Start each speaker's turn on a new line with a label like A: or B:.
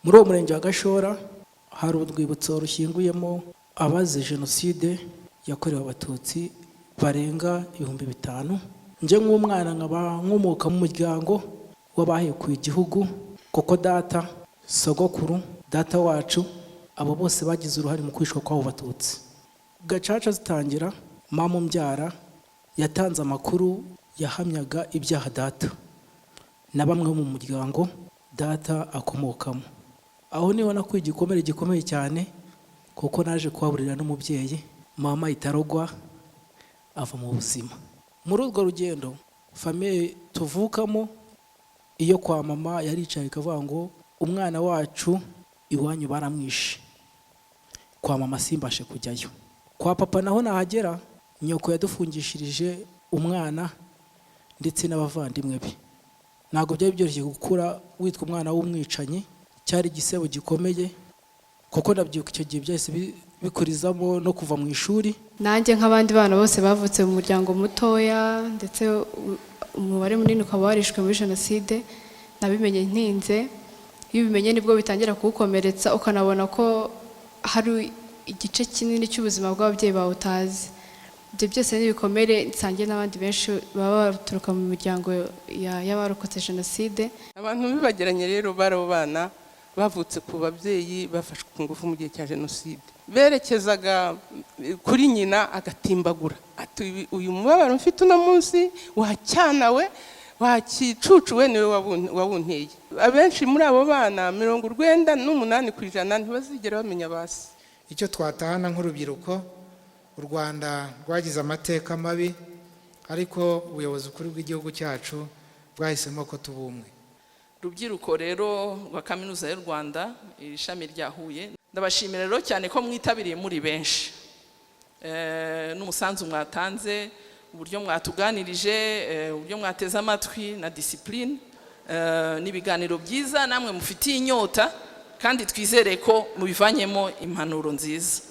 A: Muri uwo murenge wa Gashora hari urwibutso rushyinguyemo abazize jenoside yakorewe abatutsi barenga 5,000. Nje nk'umwana nkaba nkomoka mu muryango w'abahekuye igihugu, kuko data, sogokuru, data wacu, abo bose bagize uruhare mu kwishwa kw'abo batutsi. Gacaca zitangira, mama umbyara yatanze amakuru yahamyaga ibyaha data na bamwe mu muryango data akomokamo. Aho niho nakuye igikomere gikomeye cyane, kuko naje kuhaburira n'umubyeyi, mama itarogwa ava mu buzima. Muri urwo rugendo famille tuvukamo, iyo kwa mama yaricaye ikavuga ngo umwana wacu iwanyu baramwishe, kwa mama simbashe kujyayo. Kwa papa naho nahagera, nyoko yadufungishirije umwana ndetse n'abavandimwe be. Ntabwo byari byoroshye gukura witwa umwana w'umwicanyi, cyari igisebo gikomeye, kuko ndabyuka icyo gihe byahise bikurizamo no kuva mu ishuri.
B: Nanjye nk'abandi bana bose bavutse mu muryango mutoya, ndetse umubare munini ukaba warishwe muri jenoside, nabimenye ntinze. Iyo ubimenye nibwo bitangira kugukomeretsa, ukanabona ko hari igice kinini cy'ubuzima bw'ababyeyi bawe utazi. Ibyo byose n'ibikomere nsangiye n'abandi benshi baba baturuka mu miryango y'abarokotse jenoside.
C: Abantu bibageranye rero baro bana bavutse ku babyeyi bafashwe ku ngufu mu gihe cya jenoside, berekezaga kuri nyina agatimbagura ati uyu mubabaro mfite uno munsi wacyanawe wakicucuwe niwe wawunteye. Abenshi muri abo bana 98% ntibazigera bamenya basi.
D: Icyo twatahana nk'urubyiruko, u Rwanda rwagize amateka mabi, ariko ubuyobozi bukuru bw'igihugu cyacu bwahisemo ko tubumwe.
E: Rubyiruko rero rwa Kaminuza y'u Rwanda ishami rya Huye, ndabashimira rero cyane ko mwitabiriye muri benshi, n'umusanzu mwatanze, uburyo mwatuganirije, uburyo mwateze amatwi na discipline, n'ibiganiro byiza namwe mufitiye inyota, kandi twizere ko mubivanyemo impanuro nziza.